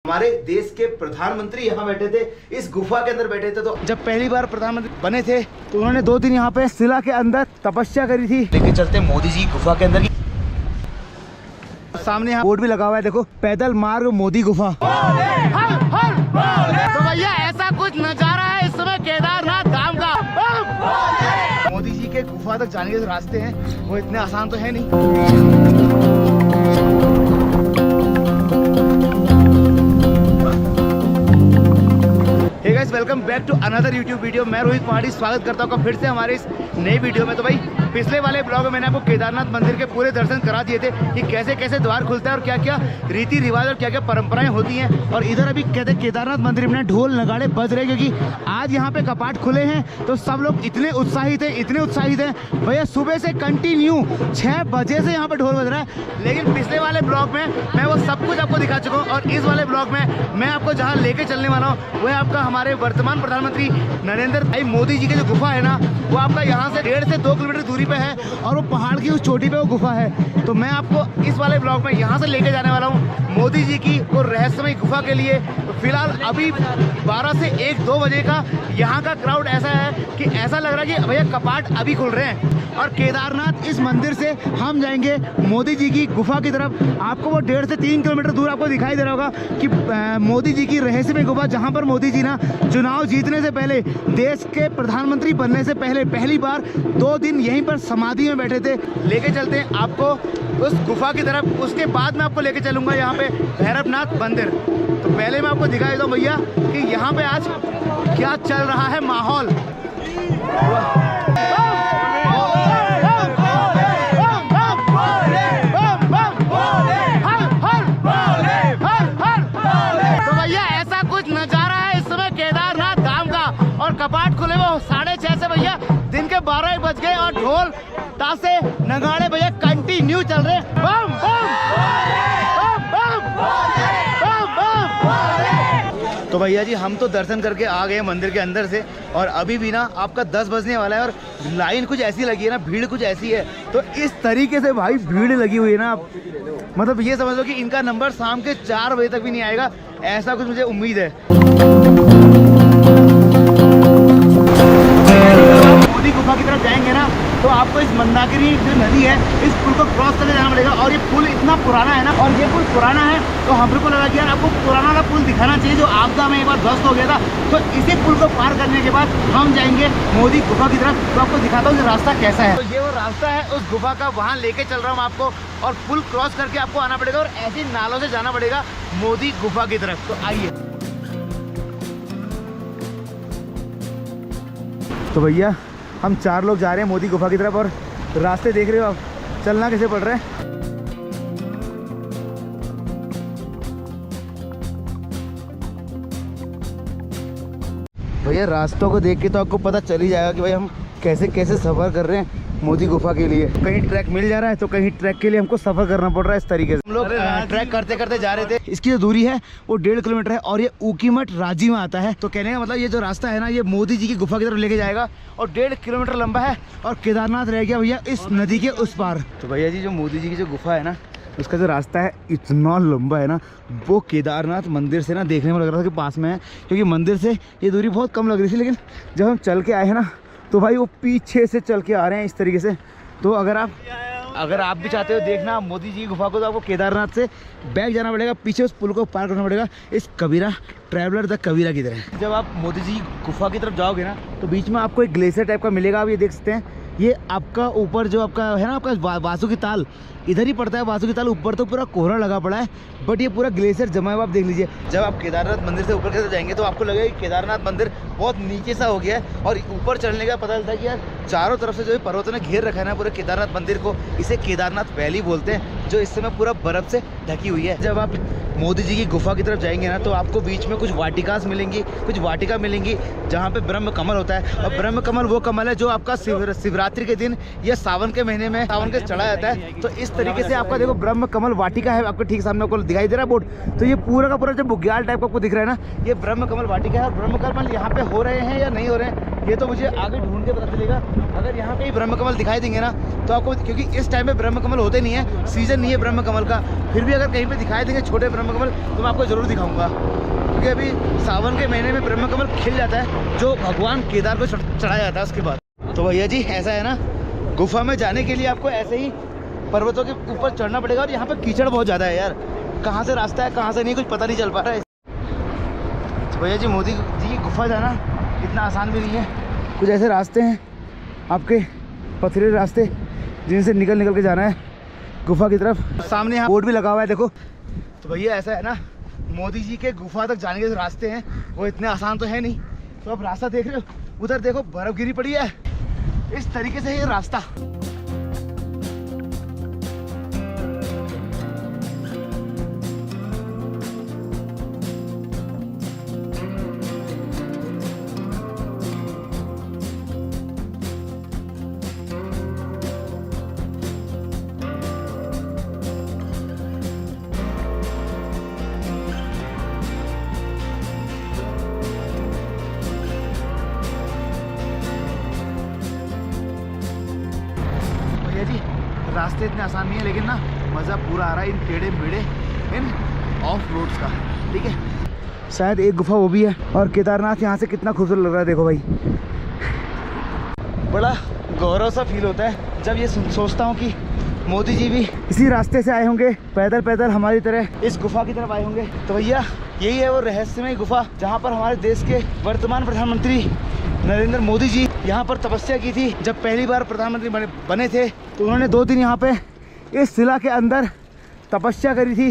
हमारे देश के प्रधानमंत्री यहाँ बैठे थे, इस गुफा के अंदर बैठे थे। तो जब पहली बार प्रधानमंत्री बने थे तो उन्होंने 2 दिन यहाँ पे शिला के अंदर तपस्या करी थी। लेके चलते मोदी जी गुफा के अंदर। सामने यहाँ बोर्ड भी लगा हुआ है, देखो, पैदल मार्ग मोदी गुफा। तो भैया ऐसा कुछ नजारा है इस समय केदारनाथ धाम का। मोदी जी के गुफा तक जाने के जो रास्ते हैं वो इतने आसान तो है नहीं। Hey guys, welcome back to another YouTube video. मैं रोहित पहाड़ी स्वागत करता हूँ फिर से हमारे इस नई वीडियो में। तो भाई पिछले वाले ब्लॉग में मैंने आपको केदारनाथ मंदिर के पूरे दर्शन करा दिए थे कि कैसे कैसे द्वार खुलता है और क्या क्या रीति रिवाज और क्या क्या परंपराएं होती हैं। और इधर अभी कहते केदारनाथ मंदिर में ढोल नगाड़े बज रहे, क्योंकि आज यहाँ पे कपाट खुले हैं। तो सब लोग इतने उत्साहित हैं भैया, सुबह से कंटिन्यू 6 बजे से यहाँ पे ढोल बज रहा है। लेकिन पिछले वाले ब्लॉग में मैं वो सब कुछ आपको दिखा चुका हूँ और इस वाले ब्लॉग में मैं आपको जहाँ लेके चलने वाला हूँ वो है आपका हमारे वर्तमान प्रधानमंत्री नरेंद्र भाई मोदी जी की जो गुफा है ना, वो आपका यहाँ से 1.5 से 2 किलोमीटर दूरी पे है और वो पहाड़ की उस चोटी पे वो गुफा है। तो मैं आपको इस वाले ब्लॉग में यहाँ से लेके जाने वाला हूँ मोदी जी की वो रहस्यमय गुफा के लिए। तो फिलहाल अभी 12 से 1-2 बजे का यहाँ का क्राउड ऐसा है कि ऐसा लग रहा है कि भैया कपाट अभी खुल रहे हैं। और केदारनाथ इस मंदिर से हम जाएंगे मोदी जी की गुफा की तरफ। आपको वो 1.5 से 3 किलोमीटर दूर आपको दिखाई दे रहा होगा कि मोदी जी की रहस्यमय गुफा, जहाँ पर मोदी जी ना चुनाव जीतने से पहले, देश के प्रधानमंत्री बनने से पहले पहली बार 2 दिन यहीं पर समाधि में बैठे थे। लेके चलते हैं आपको उस गुफा की तरफ। उसके बाद मैं आपको लेके चलूंगा यहाँ पे भैरवनाथ मंदिर। तो पहले मैं आपको दिखा देता हूँ भैया कि यहाँ पे आज क्या चल रहा है माहौल। तो भैया ऐसा कुछ नजारा है इस समय केदारनाथ धाम का। और कपाट खुले वो 6:30 से भैया दिन के 12 बज गए और ढोल तासे नगाड़े भैया कंटिन्यू चल रहे। बम बम बम बम बम बम। तो भैया जी हम तो दर्शन करके आ गए मंदिर के अंदर से और अभी भी ना आपका 10 बजने वाला है और लाइन कुछ ऐसी लगी है ना, भीड़ कुछ ऐसी है। तो इस तरीके से भाई भीड़ लगी हुई है ना, मतलब ये समझ लो कि इनका नंबर शाम के 4 बजे तक भी नहीं आएगा, ऐसा कुछ मुझे उम्मीद है। मोदी गुफा की तरफ जाएंगे ना तो आपको इस मंदाकिनी जो नदी है इस पुल को क्रॉस करके जाना पड़ेगा। और ये पुल इतना पुराना है ना, और ये पुल पुराना है तो हम को लगा कि यार आपको पुराना वाला पुल दिखाना चाहिए जो आपदा में एक बार ध्वस्त हो गया था। तो इसी पुल को पार करने के बाद हम जाएंगे मोदी गुफा की तरफ। तो आपको दिखाता हूँ कि रास्ता कैसा है। तो ये वो रास्ता है उस गुफा का, वहाँ लेके चल रहा हूँ आपको। और पुल क्रॉस करके आपको आना पड़ेगा और ऐसी नालों से जाना पड़ेगा मोदी गुफा की तरफ। तो आइए। तो भैया हम 4 लोग जा रहे हैं मोदी गुफा की तरफ और रास्ते देख रहे हो आप, चलना कैसे पड़ रहा है। भैया रास्तों को देख के तो आपको पता चल ही जाएगा कि भाई हम कैसे कैसे सफ़र कर रहे हैं मोदी गुफा के लिए। कहीं ट्रैक मिल जा रहा है तो कहीं ट्रैक के लिए हमको सफ़र करना पड़ रहा है इस तरीके से। हम लोग ट्रैक करते करते जा रहे थे। इसकी जो दूरी है वो 1.5 किलोमीटर है और ये ऊकीमठ राज्य में आता है। तो कहने का मतलब ये जो रास्ता है ना, ये मोदी जी की गुफा की तरफ लेके जाएगा और 1.5 किलोमीटर लंबा है। और केदारनाथ रह गया भैया इस नदी के उस पार। तो भैया जी जो मोदी जी की जो गुफा है ना, उसका जो रास्ता है इतना लंबा है ना, वो केदारनाथ मंदिर से ना देखने में लग रहा था कि पास में है, क्योंकि मंदिर से ये दूरी बहुत कम लग रही थी। लेकिन जब हम चल के आए हैं ना तो भाई वो पीछे से चल के आ रहे हैं इस तरीके से। तो अगर आप भी चाहते हो देखना मोदी जी की गुफा को, तो आपको केदारनाथ से बैक जाना पड़ेगा, पीछे उस पुल को पार करना पड़ेगा इस कबीरा ट्रैवलर द कबीरा की तरह। जब आप मोदी जी की गुफा की तरफ जाओगे ना तो बीच में आपको एक ग्लेशियर टाइप का मिलेगा। आप ये देख सकते हैं, ये आपका ऊपर जो आपका है ना, आपका बासु की ताल इधर ही पड़ता है। बासु की ताल ऊपर तो पूरा कोहरा लगा पड़ा है, बट ये पूरा ग्लेशियर जमा हुआ। आप देख लीजिए, जब आप केदारनाथ मंदिर से ऊपर कैसे जाएंगे तो आपको लगेगा कि केदारनाथ मंदिर बहुत नीचे सा हो गया है। और ऊपर चढ़ने का पता चलता है कि यार चारों तरफ से जो है पर्वतों ने घेर रखा है ना पूरे केदारनाथ मंदिर को। इसे केदारनाथ वैली बोलते हैं, जो इस समय पूरा बर्फ से ढकी हुई है। जब आप मोदी जी की गुफा की तरफ जाएंगे ना तो आपको बीच में कुछ वाटिकास मिलेंगी, कुछ वाटिका मिलेंगी जहाँ पे ब्रह्म कमल होता है। और ब्रह्म कमल वो कमल है जो आपका शिवरात्रि के दिन या सावन के महीने में सावन के चढ़ा जाता है। तो इस तरीके से आपका देखो ब्रह्म कमल वाटिका है, आपको ठीक सामने आपको दिखाई दे रहा है बोर्ड। तो ये पूरा का पूरा जो बुग्याल टाइप का आपको दिख रहा है ना, ये ब्रह्म कमल वाटिका है। और ब्रह्म कमल यहाँ पे हो रहे हैं या नहीं हो रहे हैं ये तो मुझे आगे ढूंढ के पता चलेगा। अगर यहाँ पे ब्रह्म कमल दिखाई देंगे ना तो आपको, क्योंकि इस टाइम पे ब्रह्म कमल होते नहीं है, सीजन नहीं है ब्रह्म कमल का, फिर भी अगर कहीं पे दिखाई देंगे छोटे ब्रह्म कमल तो मैं आपको ज़रूर दिखाऊंगा। क्योंकि अभी सावन के महीने में ब्रह्म कमल खिल जाता है जो भगवान केदार को चढ़ाया जाता है उसके बाद। तो भैया जी ऐसा है ना, गुफा में जाने के लिए आपको ऐसे ही पर्वतों के ऊपर चढ़ना पड़ेगा। और यहाँ पे कीचड़ बहुत ज़्यादा है यार, कहाँ से रास्ता है कहाँ से नहीं कुछ पता नहीं चल पा रहा है। तो भैया जी मोदी जी की गुफा जाना इतना आसान भी नहीं है। कुछ ऐसे रास्ते हैं आपके पथरीले रास्ते जिनसे निकल के जाना है गुफा की तरफ। सामने यहाँ बोर्ड भी लगा हुआ है देखो। तो भैया ऐसा है ना, मोदी जी के गुफा तक जाने के जो रास्ते हैं वो इतने आसान तो है नहीं। तो आप रास्ता देख रहे हो, उधर देखो बर्फ गिरी पड़ी है, इस तरीके से ये रास्ता। रास्ते इतने आसान नहीं है लेकिन ना मज़ा पूरा आ रहा है इन टेढ़े मेढ़े इन ऑफ रोड्स का। ठीक है, शायद एक गुफा वो भी है। और केदारनाथ यहाँ से कितना खूबसूरत लग रहा है देखो भाई। बड़ा गौरव सा फील होता है जब ये सोचता हूँ कि मोदी जी भी इसी रास्ते से आए होंगे, पैदल पैदल हमारी तरह इस गुफा की तरफ आए होंगे। तो भैया यही है वो रहस्यमय गुफा जहाँ पर हमारे देश के वर्तमान प्रधानमंत्री नरेंद्र मोदी जी यहाँ पर तपस्या की थी। जब पहली बार प्रधानमंत्री बने थे तो उन्होंने 2 दिन यहाँ पे इस शिला के अंदर तपस्या करी थी।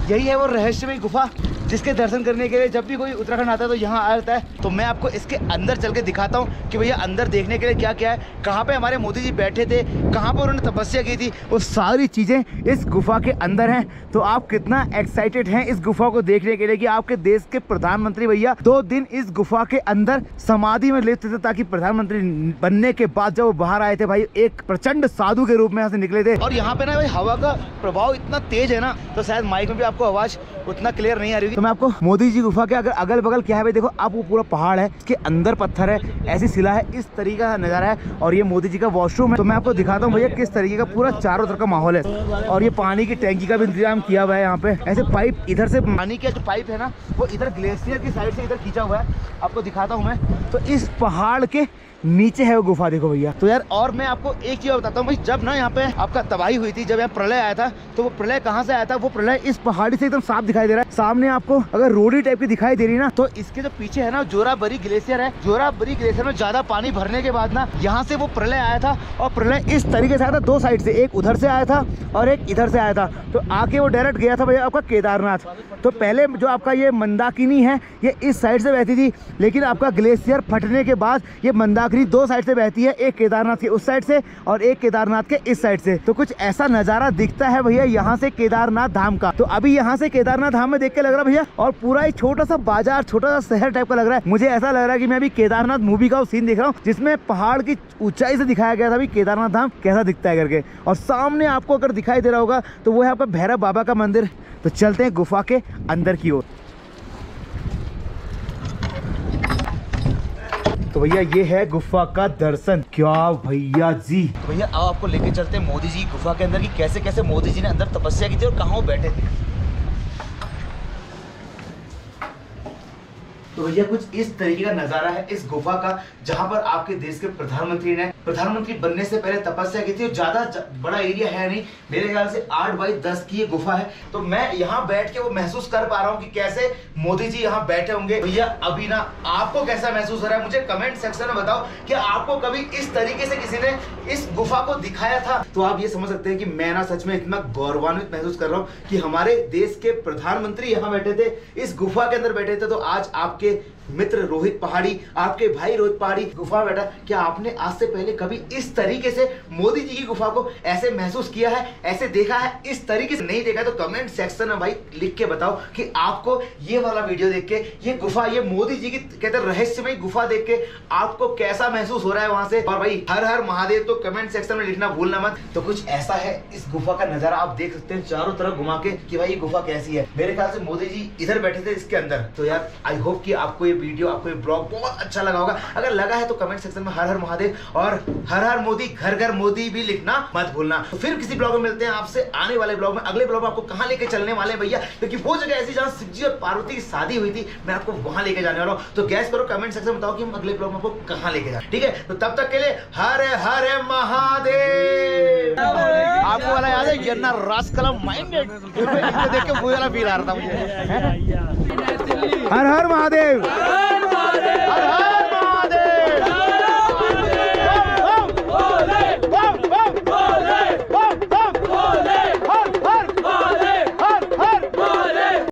यही है वो रहस्यमय गुफा जिसके दर्शन करने के लिए जब भी कोई उत्तराखंड आता है तो यहाँ आ जाता है। तो मैं आपको इसके अंदर चल के दिखाता हूँ कि भैया अंदर देखने के लिए क्या क्या है, कहाँ पे हमारे मोदी जी बैठे थे, कहाँ पर उन्होंने तपस्या की थी, वो सारी चीज़ें इस गुफा के अंदर हैं। तो आप कितना एक्साइटेड हैं इस गुफा को देखने के लिए कि आपके देश के प्रधानमंत्री भैया 2 दिन इस गुफा के अंदर समाधि में लेते थे, ताकि प्रधानमंत्री बनने के बाद जब वो बाहर आए थे भाई एक प्रचंड साधु के रूप में यहाँ से निकले थे। और यहाँ पे ना भाई हवा का प्रभाव इतना तेज है ना, तो शायद माइक में भी आपको आवाज़ उतना क्लियर नहीं आ रही। तो मैं आपको मोदी जी गुफा के अगल बगल क्या है भाई देखो, आप वो पूरा पहाड़ है, इसके अंदर पत्थर है, ऐसी शिला है, इस तरीके का नज़ारा है। और ये मोदी जी का वॉशरूम है। तो मैं आपको दिखाता हूँ भैया किस तरीके का पूरा चारों तरफ का माहौल है। और ये पानी की टैंकी का भी इंतजाम किया हुआ है यहाँ पे। ऐसे पाइप इधर से पानी का जो पाइप है ना वो इधर ग्लेशियर की साइड से इधर खींचा हुआ है, आपको दिखाता हूँ मैं। तो इस पहाड़ के नीचे है वो गुफा देखो भैया। तो यार और मैं आपको एक चीज बताता हूँ भाई, जब ना यहाँ पे आपका तबाही हुई थी, जब यहाँ प्रलय आया था, तो वो प्रलय कहाँ से आया था? वो प्रलय इस पहाड़ी से एकदम साफ दिखाई दे रहा है। सामने आपको अगर रोडी टाइप की दिखाई दे रही है ना, तो इसके जो पीछे है ना जोराबरी ग्लेशियर है। जोराबरी ग्लेशियर में ज्यादा पानी भरने के बाद ना यहाँ से वो प्रलय आया था। और प्रलय इस तरीके से आया था 2 साइड से, एक उधर से आया था और एक इधर से आया था। तो आके वो डायरेक्ट गया था भैया आपका केदारनाथ। तो पहले जो आपका ये मंदाकिनी है ये इस साइड से बहती थी, लेकिन आपका ग्लेशियर फटने के बाद ये मंदाकिनी 2 साइड से बहती है, एक केदारनाथ के उस साइड से और एक केदारनाथ के इस साइड से। तो कुछ ऐसा नजारा दिखता है भैया यहाँ से केदारनाथ धाम का। तो अभी यहाँ से केदारनाथ धाम में देख के लग रहा है भैया, और पूरा ही छोटा सा बाजार, छोटा सा शहर टाइप का लग रहा है। मुझे ऐसा लग रहा है कि मैं अभी केदारनाथ मूवी का सीन देख रहा हूँ जिसमें पहाड़ की ऊंचाई से दिखाया गया था अभी केदारनाथ धाम कैसा दिखता है करके। और सामने आपको अगर दिखाई दे रहा होगा तो वो है आपका भैरव बाबा का मंदिर। तो चलते हैं गुफा के अंदर की ओर। तो भैया ये है गुफा का दर्शन। क्या भैया जी, तो भैया अब आपको लेके चलते हैं मोदी जी गुफा के अंदर की कैसे कैसे मोदी जी ने अंदर तपस्या की थी और कहाँ वो बैठे थे। तो भैया कुछ इस तरीके का नजारा है इस गुफा का, जहां पर आपके देश के प्रधानमंत्री ने प्रधानमंत्री बनने से पहले तपस्या की थी। और ज्यादा बड़ा एरिया है नहीं, मेरे ख्याल से 8 बाई 10 की ये गुफा है। तो मैं यहाँ बैठ के वो महसूस कर पा रहा हूँ कि कैसे मोदी जी यहाँ बैठे होंगे। भैया अभी ना आपको कैसा महसूस हो रहा है मुझे कमेंट सेक्शन में बताओ कि आपको कभी इस तरीके से किसी ने इस गुफा को दिखाया था। तो आप ये समझ सकते हैं कि मैं ना सच में इतना गौरवान्वित महसूस कर रहा हूँ कि हमारे देश के प्रधानमंत्री यहाँ बैठे थे, इस गुफा के अंदर बैठे थे। तो आज आपके मित्र रोहित पहाड़ी, आपके भाई रोहित पहाड़ी गुफा में बैठा। क्या आपने आज से पहले कभी इस तरीके से मोदी जी की गुफा को ऐसे महसूस किया है, ऐसे देखा है? इस तरीके से नहीं देखा तो कमेंट सेक्शन में भाई लिख के बताओ कि आपको ये वाला वीडियो देख के, ये गुफा, ये मोदी जी की कहते हैं रहस्यमय गुफा देख के आपको कैसा महसूस हो रहा है वहां से। और भाई हर हर महादेव तो कमेंट सेक्शन में लिखना भूलना मत। तो कुछ ऐसा है इस गुफा का नजारा, आप देख सकते हैं चारों तरफ घुमा के कि भाई ये गुफा कैसी है। मेरे ख्याल से मोदी जी इधर बैठे थे इसके अंदर। तो यार आई होप कि आपको ये वीडियो, आपको ये ब्लॉग बहुत अच्छा लगा होगा। अगर लगा है तो कमेंट सेक्शन में हर हर महादेव और हर हर मोदी, घर घर मोदी भी लिखना मत भूलना। तो फिर किसी ब्लॉग में मिलते हैं आपसे आने वाले ब्लॉग में। अगले ब्लॉग में आपको कहां लेके चलने वाले हैं भैया, क्योंकि वो जगह ऐसी जहां शिव जी और पार्वती की शादी हुई थी, मैं आपको वहां लेके जाने वाला हूं। तो गैस करो, कमेंट सेक्शन में बताओ कि हम अगले ब्लॉग में आपको कहां लेके जाए। ठीक है, तो तब तक के लिए हर हर महादेव। आपको वाला याद है यन्ना रास्कलम माइंडेड, देख के वो वाला फील आ रहा था मुझे। हर हर महादेव, हर हर